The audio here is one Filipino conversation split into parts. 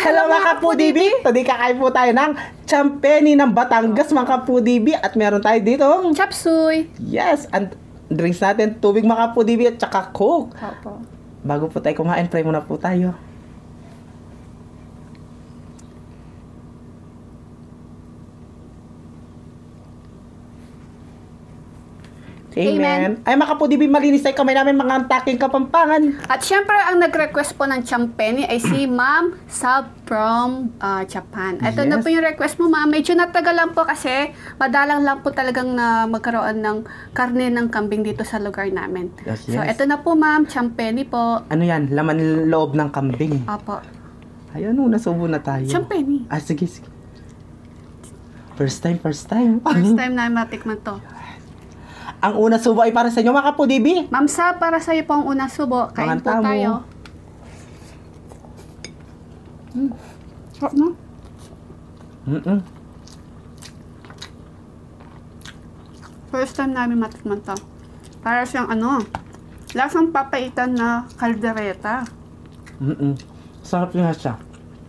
Hello mga kapudibi! Today kakain po tayo ng champeni ng Batangas mga kapudibi. At meron tayo dito Chop suey. yes, and drinks natin, tubig mga kapudibi at saka coke. Opo. Bago po tayo kumain, pray muna po tayo. Amen. Ay mga kapudibi, malinis tayo kamay namin mga antaking Kapampangan. At syempre, ang nag-request po ng champeni ay si Ma'am Sab from Japan. Ito na Yes. po yung request mo, Ma'am. Medyo natagal lang po kasi madalang lang po talagang na magkaroon ng karne ng kambing dito sa lugar namin. Yes, So, yes. ito na po, Ma'am. Champeni po. Ano yan? Laman loob ng kambing. Opo. Ayun, nasubo na tayo. Champeni. Ah, sige, sige. First time, first time. First time na matikman to. Ang una subo ay para sa inyo mga kapudibi. Ma'am Sab, para sa iyo po ang unang subo. Kain po Mga tamo. tayo. Sarap na. First time namin matikman to. Para siyang lasang papaitan na kaldereta. Sarap nga siya.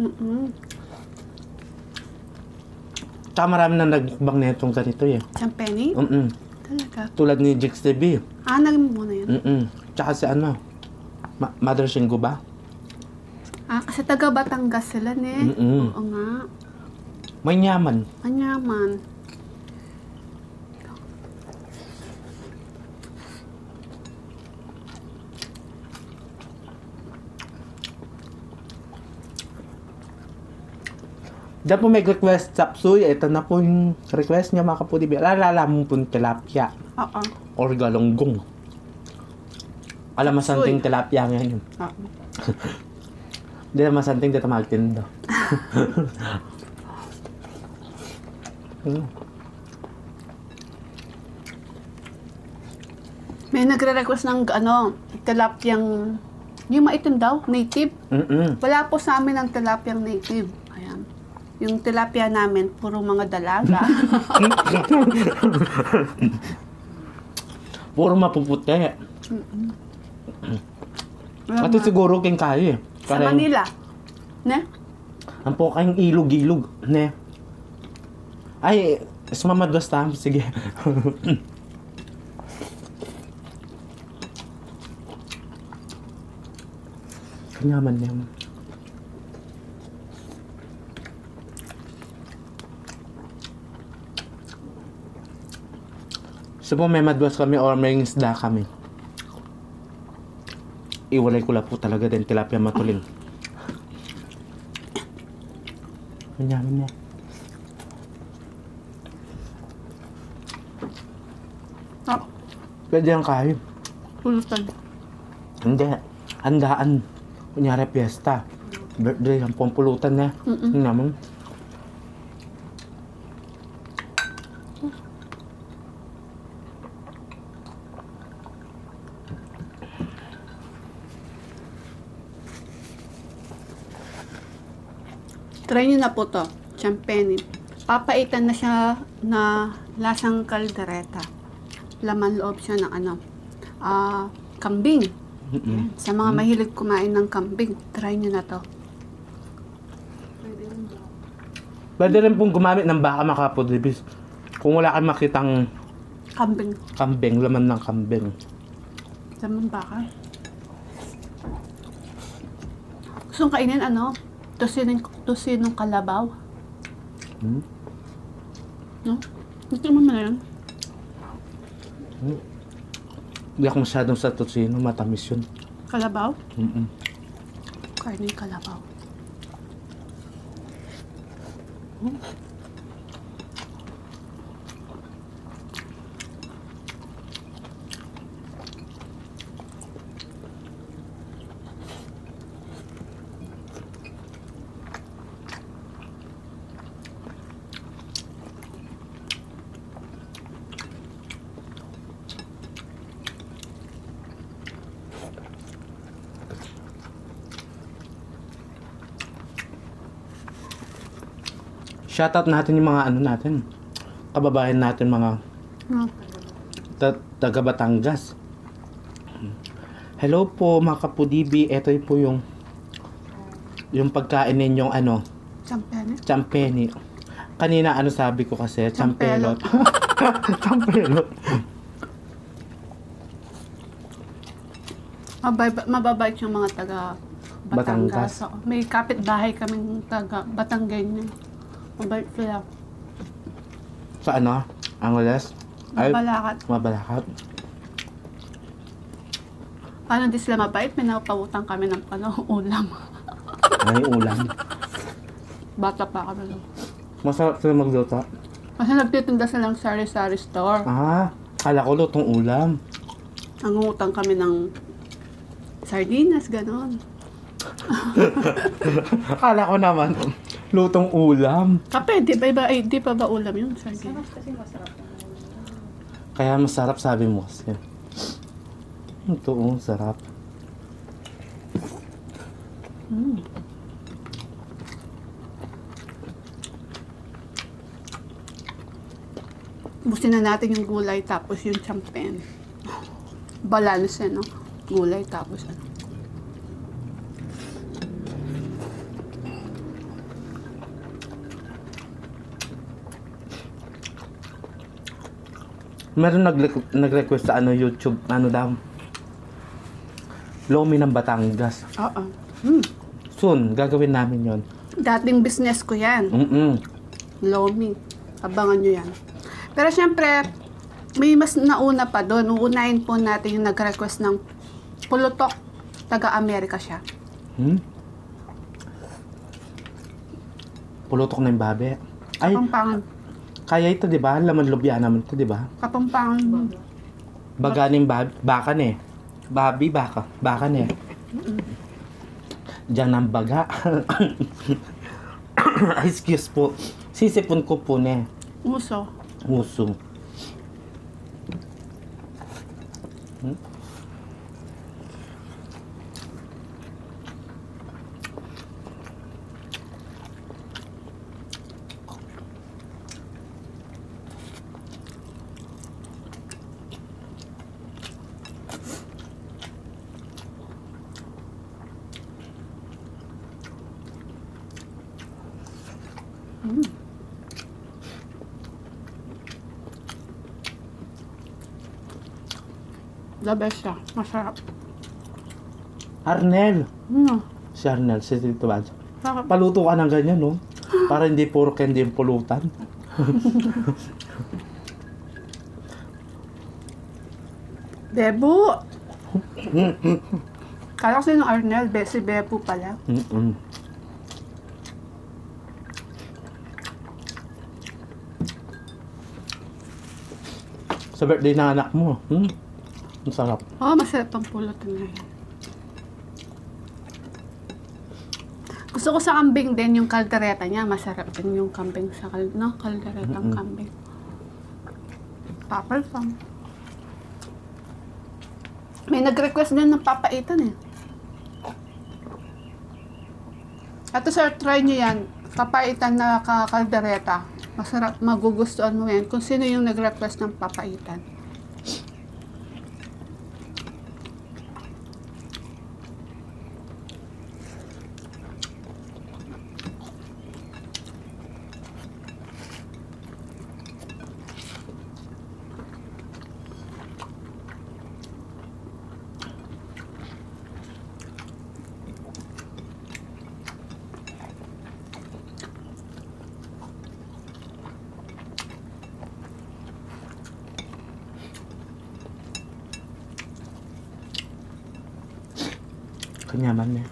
Mm-mm. Tsaka marami na nagbang na itong ganito eh. Champeni? Talaga. Tulad ni Jix TV. Naging mo na yun. Tsaka si Mother Shingo ba? Kasi taga Batangas sila, ne? Mm-mm. Oo nga. May nyaman. Manyaman. Diyan po may request Sapsuy. Ito na po yung request niya mga kapudibi. Alala mo po yung tilapia. Oo. Or galonggong. Alam masanting tilapia ngayon. Oo. Hindi na masanting dito magtinda. May nagre-request ng tilapyang, yung maitim daw, native. Wala po sa amin ang tilapyang native. Ayan. Yung tilapia namin, puro mga dalaga. Puro mapuputi. Wala Ito mga- siguro king kayo eh. Sa Manila. Ne? Ang po kayong ilog-ilog. Ne? Ay, sumamadwas tayo. Sige. Kanyaman niya. So po may madwas kami or may isda kami. Iwalay ko lang po talaga din tilapia matuling. Kanyaman niya. Pwede yung kayo. Pulutan. Hindi. Handaan. Kunyari piyesta. Birthday, ang pampulutan na. Yung naman. Try nyo na po to. Champeni. Papaitan na siya na lasang kaldereta. Laman loob siya ng kambing. Sa mga mahilig kumain ng kambing, try nyo na to. Pwede rin pong gumamit ng baka mga kapudibis. Kung wala kang makitang Kambing. kambing, laman ng kambing. Laman baka. Gusto kong kainin tosinong kalabaw. No? Gusto mo na yun? Hindi ako masyadong sa totsino, matamis yun. Kalabaw? Karne kalabaw. Shoutout natin yung mga natin. Kababayan natin mga taga Batangas. Hello po mga kapudibi. Ito po yung yung pagkain ninyong ano, Champene. champeni. Kanina ano sabi ko kasi, Champelot. champelot. Champelot. Mababait yung mga taga Batangas. Batangas. Oo. May kapitbahay kaming taga Batanggenya. Mabait sila. Sa ano? Angeles? Mabalakat. Mabalakat. Paano di sila mabait? May napawutang kami ng ulam. May ulam. Bata pa kami. Masarap sila magluto. Kasi nagtitinda silang sari-sari store. Ah, kala ko lutong ulam. Nangungutang kami ng sardinas, ganon. Kala ko naman, lutong ulam. Kape, di pa ba ulam yun? Sardinas. Kaya masarap sabi mo kasi. Ito, sarap. Busin na natin yung gulay tapos yung champagne. Balance, no? Gulay tapos ano. Meron nag-request sa ano YouTube, ano daw? Lomi ng Batangas. Oo. Soon, gagawin namin yon. Dating business ko yan. Lomi. Abangan nyo yan. Pero syempre, may mas nauna pa doon. Uunahin po natin yung nag-request ng pulutok. Taga-Amerika siya. Pulutok na yung babe. Ay, Kapampangan. kaya ito, di ba? Laman lubya naman ito, di ba? Kapampangan. Baganing bakan eh. Babi, baka. Bakan eh. Diyan ang baga. Excuse po. Sisipon ko po ne. Uso. Muso. The best siya. Masarap. Arnel. Mm. Si Arnel, si Tito Bad. Bakit? Paluto ka ng ganyan, no? Para hindi puro candy yung pulutan. Bebo! Kala ko sinong Arnel, si Bebo pala. Sa birthday ng anak mo. Ang sarap. Oh, masarap ang pulot na yan. Gusto ko sa kambing din yung kaldereta niya. Masarap din yung kambing sa kalderetang kambing. Papal fam. May nag-request din ng papaitan eh. Ato sir, try nyo yan. Papaitan na kaldereta. Masarap, magugustuhan mo yan. Kung sino yung nag-request ng papaitan. Kanyaman niya.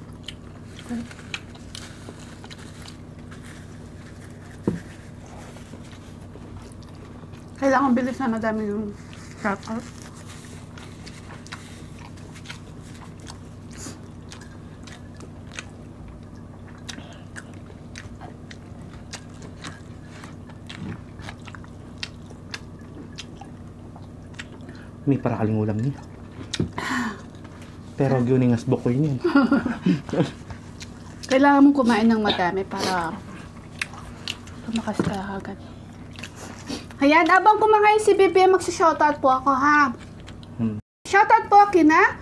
Kailangan bilis na madami yung shoutout. May parakaling ulam niya. Pero yun yung asbok ko yun. Kailangan mong kumain ng madami para tumakas ka agad. Ayan, abang kumakain si Bibi, magsi-shoutout po ako ha. Shoutout po kina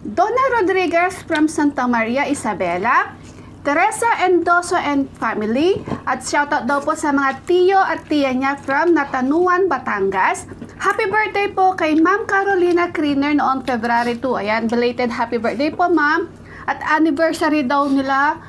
Donna Rodriguez from Santa Maria, Isabela. Teresa Endoso and family. At shoutout daw po sa mga tiyo at tiya niya from Natanuan, Batangas. Happy birthday po kay Ma'am Carolina Criner noong February 2. Ayan, belated happy birthday po, Ma'am. At anniversary daw nila,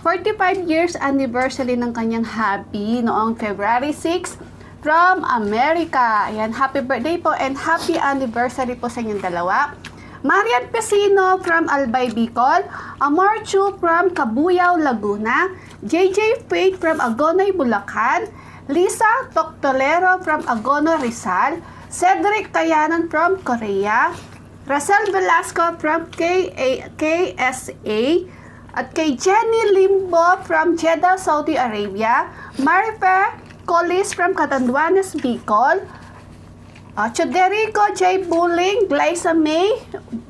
45 years anniversary ng kanyang hubby noong February 6 from America. Ayan, happy birthday po and happy anniversary po sa inyong dalawa. Marian Pesino from Albay, Bicol. Amor Chu from Cabuyao, Laguna. JJ Faith from Agonoy, Bulacan. Lisa Toctolero from Agono, Rizal. Cedric Kayanan from Korea. Racel Velasco from KSA. At kay Jenny Limbo from Jeddah, Saudi Arabia. Marifer Colis from Catanduanes, Bicol. Choderico J. Buling, Glyza May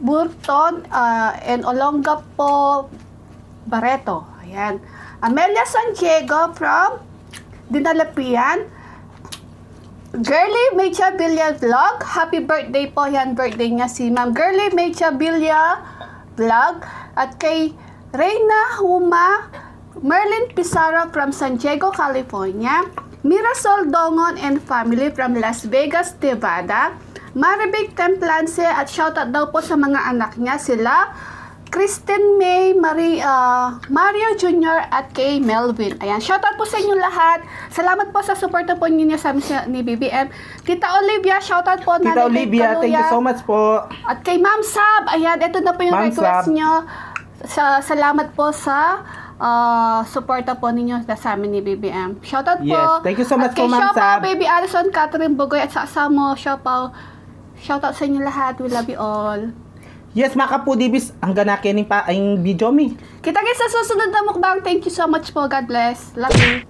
Burton, and Olongapo Barreto. Ayan. Amelia San Diego from Dinalapian. Girly Mecha Villa Vlog. Happy birthday po. Yan, birthday niya si Ma'am Girly Mecha Villa Vlog. At kay Reyna Huma Merlin Pizarro from San Diego, California. Mirasol Dongon and family from Las Vegas, Nevada. Maribig Templance at shoutout daw po sa mga anak niya sila Kristen May, Mario Jr. at kay Melvin. Ayan, shoutout po sa inyo lahat. Salamat po sa suporta po ninyo sa amin ni BBM. Tita Olivia, shoutout po. Tita Olivia, thank you so much po. At kay Ma'am Sab, ayan, ito na po yung Ma'am request Sab. nyo. Salamat po sa suporta po ninyo sa amin ni BBM. Shoutout po. Yes, thank you so much at kay po, Ma'am Siopaw, Sab. Baby Alison, Catherine Bugoy at sa asamo, Siopaw. Shoutout sa inyo lahat. We love you all. Yes, mga kapudibis, ang ganakin pa ang video mi. Kita guys sa susunod na mukbang. Thank you so much po. God bless. Love you.